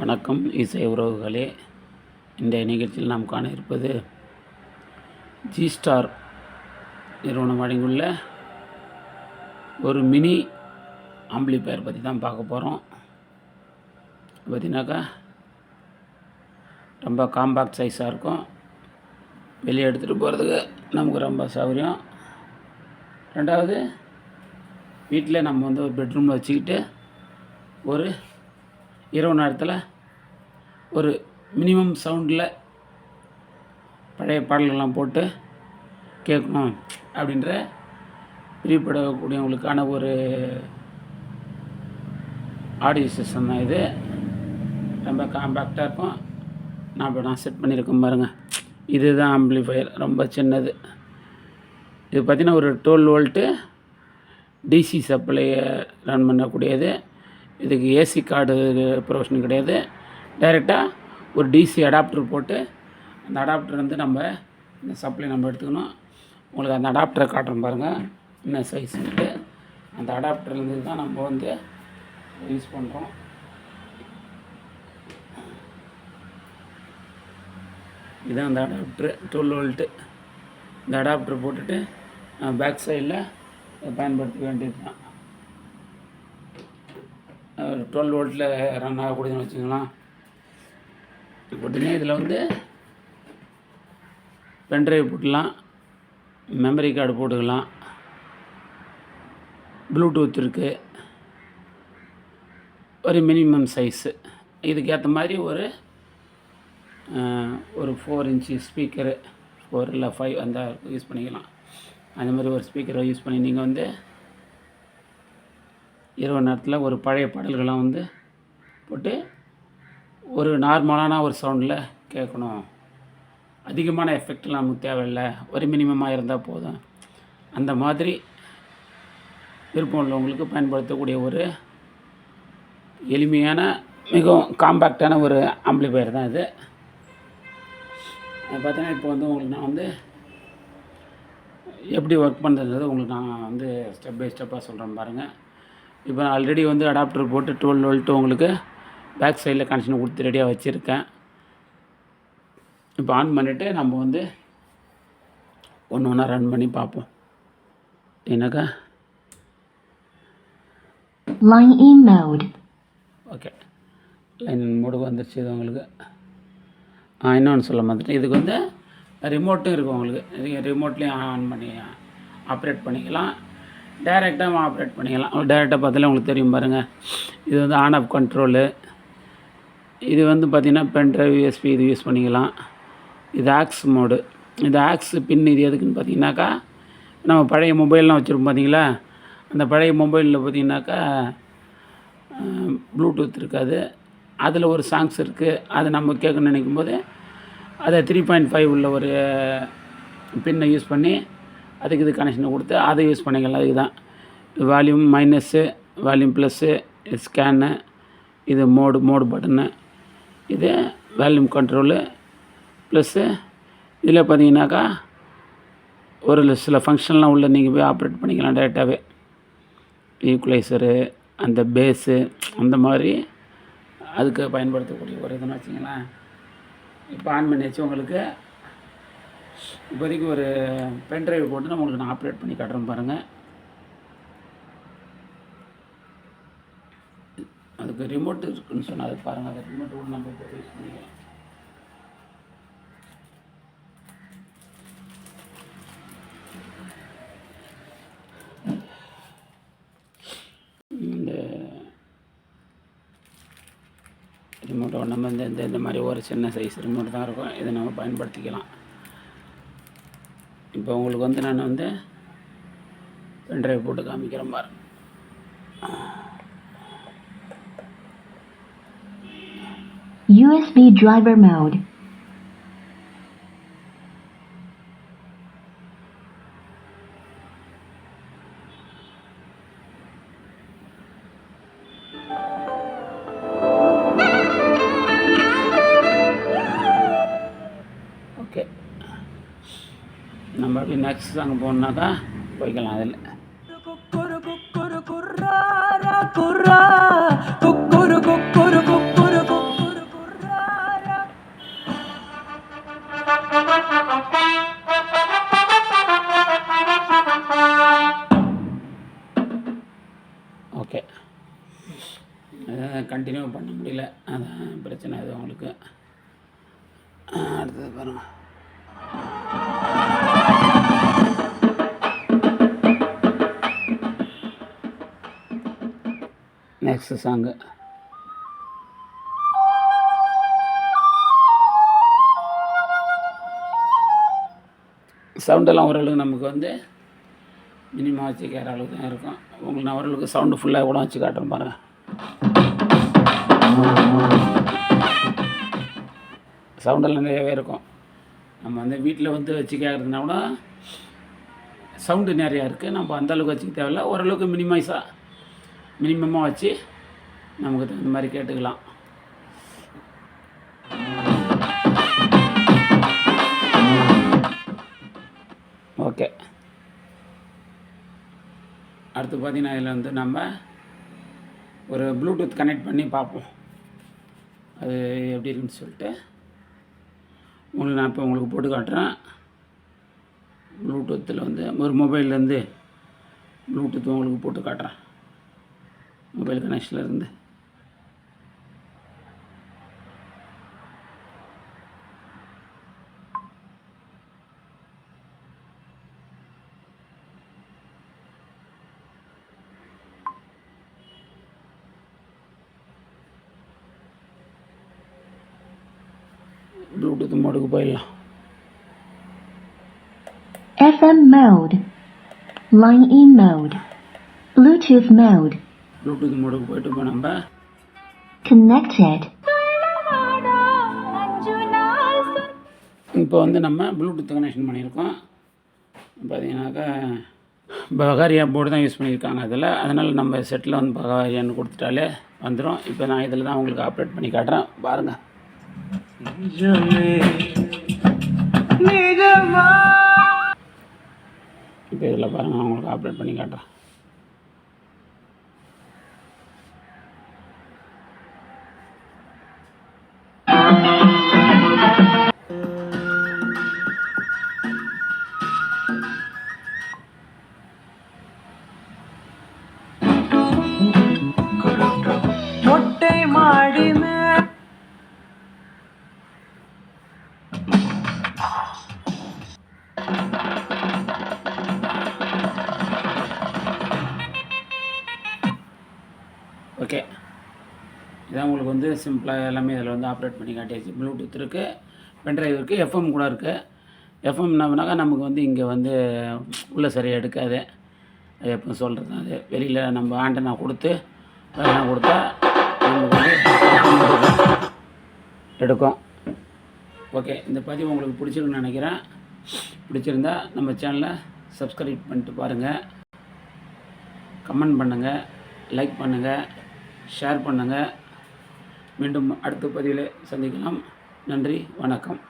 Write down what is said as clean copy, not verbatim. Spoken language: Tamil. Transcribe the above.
வணக்கம் இசை உறவுகளே. இன்றைய நிகழ்ச்சியில் நாம் காண இருப்பது ஜி ஸ்டார் நிறுவனம் வழங்கியுள்ள ஒரு மினி ஆம்பிளிஃபையர் பற்றி தான் பார்க்க போகிறோம். பார்த்தீங்கன்னாக்கா ரொம்ப காம்பேக்ட் சைஸாக இருக்கும். வெளியே எடுத்துகிட்டு போகிறதுக்கு நமக்கு ரொம்ப சௌகரியம். ரெண்டாவது, வீட்டில் நம்ம ஒரு பெட்ரூமில் வச்சுக்கிட்டு ஒரு இரவு நேரத்தில் ஒரு மினிமம் சவுண்டில் பழைய பாடல்கள்லாம் போட்டு கேட்கணும் அப்படின்ற பிரியப்படக்கூடியவங்களுக்கான ஒரு ஆடியோ சிஸ்டம் தான் இது. ரொம்ப காம்பேக்டாக இருக்கும். நான் செட் பண்ணியிருக்கேன் பாருங்கள். இதுதான் ஆம்பிளிஃபையர், ரொம்ப சின்னது. இது பார்த்திங்கன்னா ஒரு 12 வோல்ட்டு டிசி சப்ளையை ரன் பண்ணக்கூடியது. இதுக்கு ஏசி கார்டு ப்ரொவிஷன் கிடையாது. டைரெக்டாக ஒரு டிசி அடாப்டர் போட்டு அந்த அடாப்டர் நம்ம இந்த சப்ளை நம்ம எடுத்துக்கணும். உங்களுக்கு அந்த அடாப்டரை காட்டுறோம் பாருங்கள், என்ன சைஸ்ன்ட்டு. அந்த அடாப்டர்லேருந்து தான் நம்ம யூஸ் பண்ணுறோம். இதுதான் அந்த அடாப்டரு, 12 வோல்ட்டு. இந்த அடாப்டர் போட்டுட்டு பேக் சைடில் பயன்படுத்த வேண்டியது தான். 12 வோல்ட்டில் ரன் ஆகக்கூடியதுன்னு வச்சுக்கலாம். போட்டிங்கன்னா இதில் பென்ட்ரைவ் போட்டுக்கலாம், மெமரி கார்டு போட்டுக்கலாம், ப்ளூடூத் இருக்குது. ஒரு மினிமம் சைஸு இதுக்கு ஏற்ற மாதிரி ஒரு 4 இன்ச்சு ஸ்பீக்கரு, 4 இல்லை 5 அந்த யூஸ் பண்ணிக்கலாம். அந்த மாதிரி ஒரு ஸ்பீக்கரை யூஸ் பண்ணி நீங்கள் இரவு நேரத்தில் ஒரு பழைய பாடல்கள்லாம் போட்டு ஒரு நார்மலான ஒரு சவுண்டில் கேட்கணும். அதிகமான எஃபெக்ட்லாம் நமக்கு தேவையில்லை, ஒரு மினிமமாக இருந்தால் போதும். அந்த மாதிரி விருப்பம் உள்ளவங்களுக்கு பயன்படுத்தக்கூடிய ஒரு எளிமையான மிகவும் காம்பேக்டான ஒரு ஆம்பிளிஃபையர் தான் இது. பார்த்தீங்கன்னா இப்போ உங்களுக்கு நான் எப்படி ஒர்க் பண்ணுறதுன்றது உங்களுக்கு நான் ஸ்டெப் பை ஸ்டெப்பாக சொல்கிறேன் பாருங்கள். இப்போ ஆல்ரெடி அடாப்டர் போட்டு 12 வோல்ட்டு உங்களுக்கு பேக் சைடில் கனெக்ஷன் கொடுத்து ரெடியாக வச்சுருக்கேன். இப்போ ஆன் பண்ணிவிட்டு நம்ம ஒன்று ஒன்றா ரன் பண்ணி பார்ப்போம். என்னக்கா லைன் இன் மோட். ஓகே, லைன் மோடுக்கு வந்துருச்சு. இது உங்களுக்கு இன்னொன்று சொல்ல மாட்டேன். இதுக்கு ரிமோட்டும் இருக்கும் உங்களுக்கு. நீங்கள் ரிமோட்லேயும் ஆன் பண்ணி ஆப்ரேட் பண்ணிக்கலாம், டைரெக்டாக ஆப்ரேட் பண்ணிக்கலாம். டைரெக்டாக பார்த்தாலே உங்களுக்கு தெரியும் பாருங்கள். இது ஆன் ஆஃப் கண்ட்ரோலு. இது பார்த்திங்கன்னா பென்ட்ரைவ், யூஎஸ்பி இது யூஸ் பண்ணிக்கலாம். இது ஆக்ஸ் மோடு. இது ஆக்ஸ் பின். இது எதுக்குன்னு பார்த்தீங்கன்னாக்கா, நம்ம பழைய மொபைல்லாம் வச்சுருப்போம் பார்த்தீங்களா, அந்த பழைய மொபைலில் பார்த்தீங்கன்னாக்கா ப்ளூடூத் இருக்காது. அதில் ஒரு சாங்ஸ் இருக்குது, அதை நம்ம கேட்கணும்னு நினைக்கும் போது அதை 3.5 உள்ள ஒரு பின்னை யூஸ் பண்ணி அதுக்கு இது கனெக்ஷனை கொடுத்து அதை யூஸ் பண்ணிக்கலாம். அதுக்கு தான் volume minus, volume plus, scan, இது மோடு பட்டனு, இது வால்யூம் கண்ட்ரோலு. ப்ளஸ்ஸு இதில் பார்த்தீங்கன்னாக்கா ஒரு சில ஃபங்க்ஷன்லாம் உள்ள நீங்கள் போய் ஆப்ரேட் பண்ணிக்கலாம் டேரெக்டாகவே. ஈக்குவலைசரு, அந்த பேஸு, அந்த மாதிரி அதுக்கு பயன்படுத்தக்கூடிய ஒரு இதுன்னு வச்சிங்களேன். இப்போ ஆன் பண்ணி வச்சு உங்களுக்கு இப்போதைக்கு ஒரு பென்ட்ரைவ் போட்டு உங்களுக்கு நான் ஆப்ரேட் பண்ணி காட்டுறேன் பாருங்கள். அதுக்கு ரிமோட் இருக்குன்னு சொன்னால் அது பாருங்கள். அந்த ரிமோட் கூட நம்ம இப்போ யூஸ் பண்ணிக்கலாம். இந்த ரிமோட்டை நம்ம இந்த மாதிரி ஒரு சின்ன சைஸ் ரிமோட் தான் இருக்கும். இதை நம்ம பயன்படுத்திக்கலாம். இப்போ உங்களுக்கு நான் பென்ட்ரைவ் போட்டு காமிக்கிறேன் பாருங்க. USB driver mode. ஓகே, நம்ம அப்படி நெக்ஸ்ட் சாங் போகணுன்னாக்கா போய்க்கலாம். அதில் கண்டினியூ பண்ண முடியல, அதான் பிரச்சனை அது உங்களுக்கு. அடுத்தது பாருங்கள். நெக்ஸ்ட் சாங்கு சவுண்டெல்லாம் ஓரளவுக்கு நமக்கு வந்து மினிமம் வச்சு கேட்குற அளவுக்கு தான் இருக்கும். உங்களுக்கு நான் ஓரளவுக்கு சவுண்டு ஃபுல்லாக கூட வச்சு காட்டுறேன் பாருங்கள். சவுண்டெல்லாம் நிறையவே இருக்கும். நம்ம வந்து வீட்டில் வந்து வச்சு கேட்குறதுனா கூட சவுண்டு நிறையா இருக்குது. நம்ம அந்தளவுக்கு வச்சுக்க தேவையில்ல, ஓரளவுக்கு மினிமமாக வச்சு நமக்கு தகுந்த மாதிரி கேட்டுக்கலாம். ஓகே. அடுத்து பார்த்திங்கன்னா இதில் வந்து நம்ம ஒரு ப்ளூடூத் கனெக்ட் பண்ணி பார்ப்போம், அது எப்படி இருக்குன்னு சொல்லிட்டு நான் இப்போ உங்களுக்கு போட்டு காட்டுறேன். ப்ளூடூத்தில் வந்து ஒரு மொபைல்லேருந்து ப்ளூடூத் உங்களுக்கு போட்டு காட்டுறேன், மொபைல் கனெக்ஷனில் இருந்து. ப்ளூடூத் மோடுக்கு போயிடலாம். FM mode, line in mode, Bluetooth mode, Bluetooth மோடுக்கு போயிட்டு இப்போ நம்ம connected, இப்போ வந்து நம்ம ப்ளூடூத் கனெக்ஷன் பண்ணியிருக்கோம். பார்த்தீங்கன்னாக்கா பகாரியா போர்டு தான் யூஸ் பண்ணியிருக்காங்க அதில், அதனால் நம்ம செட்டில் வந்து பகாரியான்னு கொடுத்துட்டாலே வந்துடும். இப்போ நான் இதில் தான் உங்களுக்கு ஆப்ரேட் பண்ணி காட்டுறேன் பாருங்கள். இப்போ இதில் பாருங்கள், நான் உங்களுக்கு ஆப்ரேட் பண்ணி காட்டுறேன். மொட்டை மாடி ஓகே, இதான் உங்களுக்கு வந்து சிம்பிளாக எல்லாமே இதில் வந்து ஆப்ரேட் பண்ணி காட்டியாச்சு. ப்ளூடூத் இருக்குது, பென்ட்ரைவ் இருக்குது, எஃப்எம் கூட இருக்குது. எஃப்எம் என்னன்னாக்கா நமக்கு வந்து இங்கே வந்து உள்ளே சரியாக எடுக்காது, அது எப்போ சொல்கிறது, அது வெளியில் நம்ம ஆண்டனா கொடுத்தா நமக்கு வந்து எடுக்கும். ஓகே, இந்த பதிவு உங்களுக்கு பிடிச்சிருக்குன்னு நினைக்கிறேன். பிடிச்சிருந்தா நம்ம சேனலை சப்ஸ்கிரைப் பண்ணிட்டு பாருங்கள், கமெண்ட் பண்ணுங்கள், லைக் பண்ணுங்கள், ஷேர் பண்ணுங்கள். மீண்டும் அடுத்த பதிவில் சந்திக்கலாம். நன்றி, வணக்கம்.